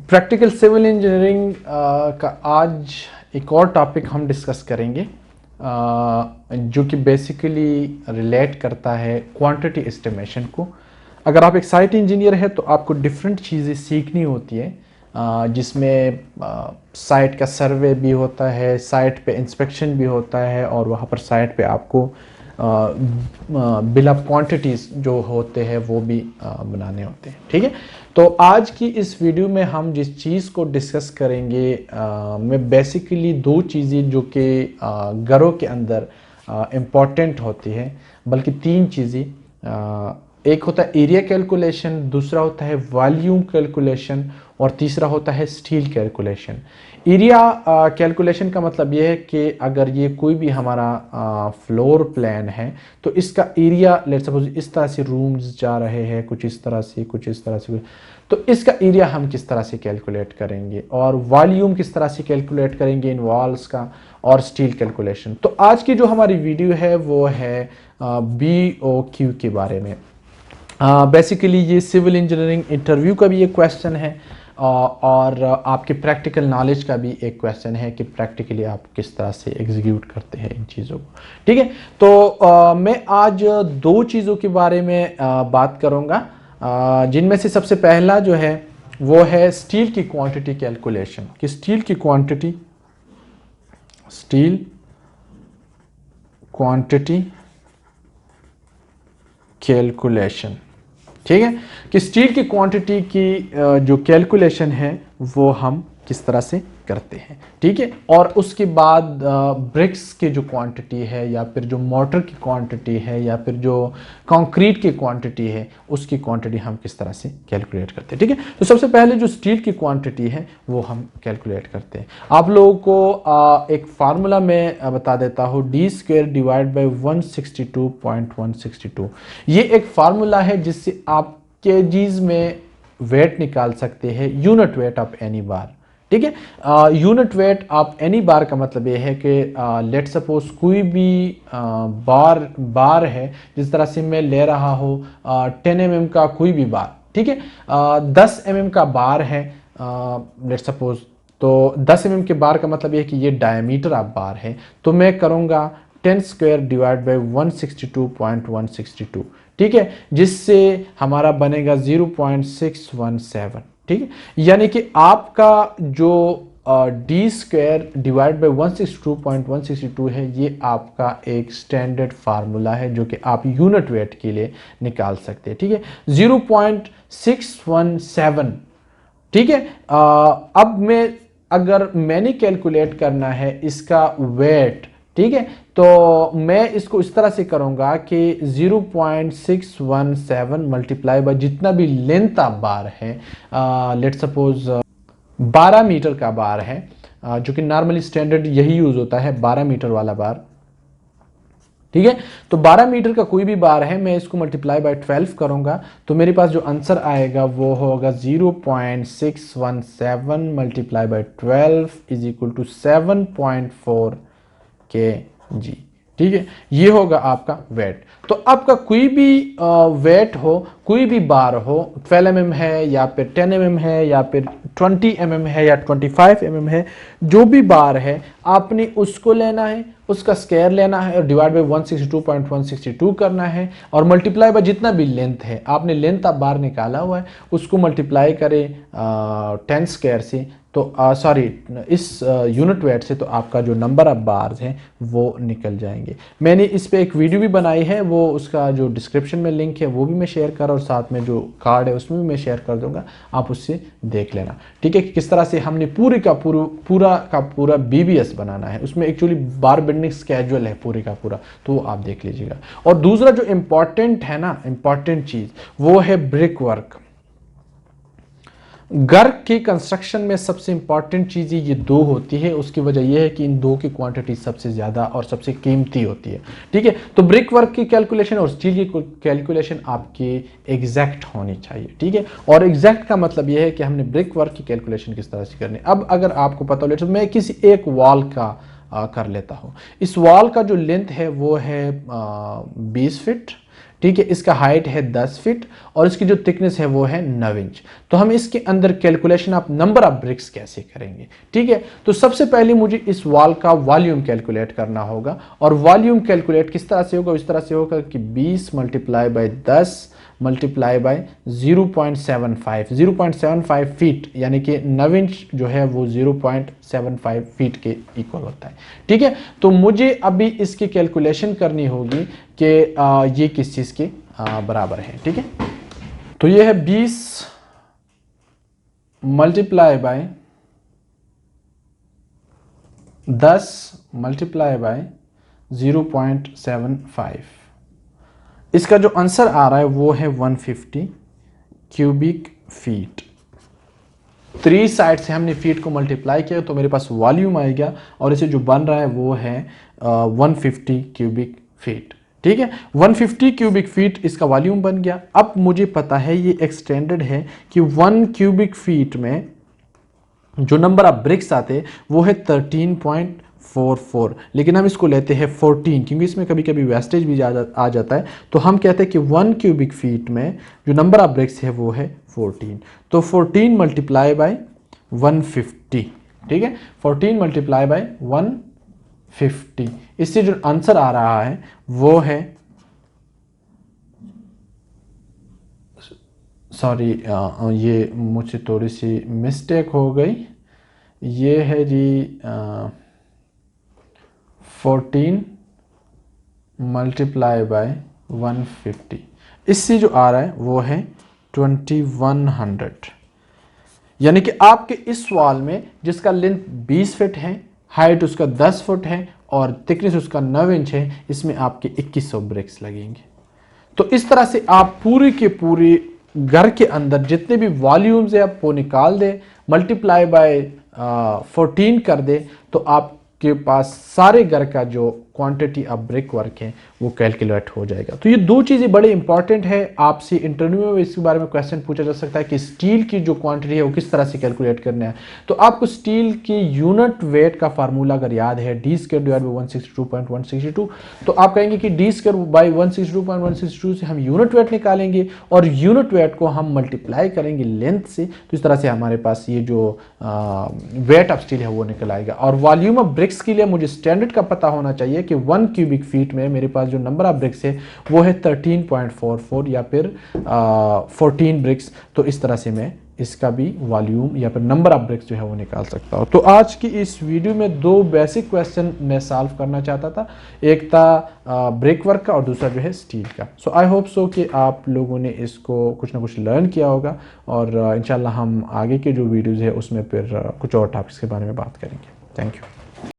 Practical civil engineering का आज एक और टॉपिक हम डिस्कस करेंगे जो कि बेसिकली रिलेट करता है क्वांटिटी एस्टिमेशन को। अगर आप एक साइट इंजीनियर है तो आपको डिफरेंट चीज़ें सीखनी होती है, जिसमें साइट का सर्वे भी होता है, साइट पे इंस्पेक्शन भी होता है और वहाँ पर साइट पे आपको बिल ऑफ क्वांटिटीज़ जो होते हैं वो भी बनाने होते हैं। ठीक है, तो आज की इस वीडियो में हम जिस चीज़ को डिस्कस करेंगे में बेसिकली दो चीज़ें जो कि घरों के अंदर इम्पॉर्टेंट होती है, बल्कि तीन चीज़ें। एक होता है एरिया कैलकुलेशन, दूसरा होता है वॉल्यूम कैलकुलेशन और तीसरा होता है स्टील कैलकुलेशन। एरिया कैलकुलेशन का मतलब ये है कि अगर ये कोई भी हमारा फ्लोर प्लान है तो इसका एरिया, लेट्स सपोज इस तरह से रूम्स जा रहे हैं, कुछ इस तरह से, कुछ इस तरह से, तो इसका एरिया हम किस तरह से कैलकुलेट करेंगे और वॉल्यूम किस तरह से कैलकुलेट करेंगे इन वॉल्स का, और स्टील कैलकुलेशन। तो आज की जो हमारी वीडियो है वो है BOQ के बारे में। बेसिकली ये सिविल इंजीनियरिंग इंटरव्यू का भी एक क्वेश्चन है और आपके प्रैक्टिकल नॉलेज का भी एक क्वेश्चन है कि प्रैक्टिकली आप किस तरह से एग्जीक्यूट करते हैं इन चीज़ों को। ठीक है, तो मैं आज दो चीज़ों के बारे में बात करूंगा, जिनमें से सबसे पहला जो है वो है स्टील की क्वांटिटी कैलकुलेशन। कि स्टील क्वांटिटी कैलकुलेशन। ठीक है, कि स्टील की क्वांटिटी की जो कैलकुलेशन है वो हम किस तरह से करते हैं। ठीक है, और उसके बाद ब्रिक्स की जो क्वांटिटी है या फिर जो मोटर की क्वांटिटी है या फिर जो कंक्रीट की क्वांटिटी है उसकी क्वांटिटी हम किस तरह से कैलकुलेट करते हैं। ठीक है, तो सबसे पहले जो स्टील की क्वांटिटी है वो हम कैलकुलेट करते हैं। आप लोगों को एक फार्मूला में बता देता हूँ, d² डिवाइड बाई 162.162। ये एक फार्मूला है जिससे आप केजीज में वेट निकाल सकते हैं, यूनिट वेट ऑफ एनी बार। ठीक है, यूनिट वेट ऑफ एनी बार का मतलब ये है कि लेट सपोज कोई भी बार है, जिस तरह से मैं ले रहा हूँ 10 mm का कोई भी बार। ठीक है, 10 mm का बार है लेट सपोज, तो 10 mm के बार का मतलब ये है कि ये डायमीटर ऑफ बार है, तो मैं करूँगा 10² डिवाइड बाई 162.162। ठीक है, जिससे हमारा बनेगा 0.617। ठीक है, यानी कि आपका जो d² डिवाइड बाई 162.162 है, ये आपका एक स्टैंडर्ड फार्मूला है जो कि आप यूनिट वेट के लिए निकाल सकते हैं। ठीक है, 0.617। ठीक है, अब अगर मैंने कैलकुलेट करना है इसका वेट, ठीक है, तो मैं इसको इस तरह से करूंगा कि 0.617 मल्टीप्लाई बाय जितना भी लेंथ ऑफ बार है, लेट सपोज 12 मीटर का बार है, जो कि नॉर्मली स्टैंडर्ड यही यूज होता है 12 मीटर वाला बार। ठीक है, तो 12 मीटर का कोई भी बार है, मैं इसको मल्टीप्लाई बाय 12 करूंगा तो मेरे पास जो आंसर आएगा वो होगा 0.617 multiply by 12 is equal to 7.4 kg। ठीक है, ये होगा आपका वेट। तो आपका कोई भी वेट हो, कोई भी बार हो, 12 mm है या फिर 10 mm है या फिर 20 mm है या 25 mm है, जो भी बार है आपने उसको लेना है, उसका स्क्वायर लेना है और डिवाइड बाई 162.162 करना है और मल्टीप्लाई बाय जितना भी लेंथ है, आपने लेंथ ऑफ बार निकाला हुआ है उसको मल्टीप्लाई करें 10² से, तो सॉरी इस यूनिट वेट से, तो आपका जो नंबर ऑफ बार्स हैं वो निकल जाएंगे। मैंने इस पे एक वीडियो भी बनाई है, वो उसका जो डिस्क्रिप्शन में लिंक है वो भी मैं शेयर कर, और साथ में जो कार्ड है उसमें भी मैं शेयर कर दूंगा, आप उससे देख लेना। ठीक है, कि किस तरह से हमने पूरा का पूरा BBS बनाना है, उसमें एक्चुअली बार बेंडिंग स्केड्यूल है पूरे का पूरा, तो वो आप देख लीजिएगा। और दूसरा जो इम्पॉर्टेंट है ना, इम्पॉर्टेंट चीज वो है ब्रिक वर्क। घर के कंस्ट्रक्शन में सबसे इंपॉर्टेंट चीज़ें ये दो होती है, उसकी वजह यह है कि इन दो की क्वांटिटी सबसे ज़्यादा और सबसे कीमती होती है। ठीक है, तो ब्रिक वर्क की कैलकुलेशन और स्टील की कैलकुलेशन आपकी एग्जैक्ट होनी चाहिए। ठीक है, और एग्जैक्ट का मतलब यह है कि हमने ब्रिक वर्क की कैलकुलेशन किस तरह से करनी। अब अगर आपको पता हो, मैं किसी एक वॉल का कर लेता हूँ, इस वॉल का जो लेंथ है वो है 20 फीट। ठीक है। इसका हाइट है 10 फीट और इसकी जो थिकनेस है वो है 9 इंच। तो हम इसके अंदर calculation of number of BRICS कैसे करेंगे, ठीक है। तो सबसे पहले मुझे इस वॉल का वॉल्यूम कैलकुलेट करना होगा, और वॉल्यूम कैलकुलेट किस तरह से होगा, इस तरह से होगा कि 20 multiply by 10 multiply by 0.75 feet, यानी कि 9 इंच जो है वो 0.75 फीट के इक्वल होता है, ठीक है। तो मुझे अभी इसकी कैलकुलेशन करनी होगी कि ये किस चीज़ के बराबर है, ठीक है। तो ये है 20 मल्टीप्लाई बाय 10 मल्टीप्लाई बाय 0.75। इसका जो आंसर आ रहा है वो है 150 क्यूबिक फीट। 3 साइड से हमने फीट को मल्टीप्लाई किया तो मेरे पास वॉल्यूम आएगा, और इसे जो बन रहा है वो है 150 क्यूबिक फीट, ठीक है। 150 क्यूबिक फीट इसका वॉल्यूम बन गया। अब मुझे पता है ये एक्सटेंडेड है कि 1 क्यूबिक फीट में जो नंबर ऑफ ब्रिक्स आते हैं वो है 13.44, लेकिन हम इसको लेते हैं 14 क्योंकि इसमें कभी कभी वेस्टेज भी आ जाता है। तो हम कहते हैं कि 1 क्यूबिक फीट में जो नंबर ऑफ ब्रिक्स है वो है 14। तो 14 मल्टीप्लाई बाय 150, ठीक है। 14 मल्टीप्लाई बाय 150, इससे जो आंसर आ रहा है वो है, सॉरी ये मुझसे थोड़ी सी मिस्टेक हो गई, ये है जी 14 मल्टीप्लाई बाय 150, इससे जो आ रहा है वो है 2100। यानी कि आपके इस वॉल में जिसका लेंथ 20 फीट है, हाइट उसका 10 फुट है और थिकनेस उसका 9 इंच है, इसमें आपके 2100 ब्रिक्स लगेंगे। तो इस तरह से आप पूरी के पूरी घर के अंदर जितने भी वॉल्यूम्स है आप वो निकाल दें, मल्टीप्लाई बाय 14 कर दें, तो आपके पास सारे घर का जो क्वांटिटी ऑफ ब्रिक वर्क है वो कैलकुलेट हो जाएगा। तो ये दो चीज़ें बड़े इंपॉर्टेंट है, आपसे इंटरव्यू में इसके बारे में क्वेश्चन पूछा जा सकता है कि स्टील की जो क्वांटिटी है वो किस तरह से कैलकुलेट करना है। तो आपको स्टील की यूनिट वेट का फार्मूला अगर याद है, डी स्क्वायर डिवाइड बाई 162.162, तो आप कहेंगे कि डी स्क्वायर बाई 162.162 से हम यूनिट वेट निकालेंगे और यूनिट वेट को हम मल्टीप्लाई करेंगे लेंथ से, तो इस तरह से हमारे पास ये जो वेट ऑफ स्टील है वो निकल आएगा। और वॉल्यूम ऑफ ब्रिक्स के लिए मुझे स्टैंडर्ड का पता होना चाहिए कि 1 क्यूबिक फीट में मेरे पास जो नंबर ऑफ ब्रिक्स है वो है 13.44 या फिर 14 ब्रिक्स। तो इस तरह से मैं इसका भी वॉल्यूम या फिर नंबर ऑफ ब्रिक्स जो है वो निकाल सकता हूँ। तो आज की इस वीडियो में 2 बेसिक क्वेश्चन मैं सॉल्व करना चाहता था, एक था ब्रिक वर्क का और दूसरा जो है स्टील का। सो आई होप सो कि आप लोगों ने इसको कुछ ना कुछ लर्न किया होगा, और इंशाल्लाह हम आगे के जो वीडियोज़ है उसमें फिर कुछ और टॉपिक्स के बारे में बात करेंगे। Thank you.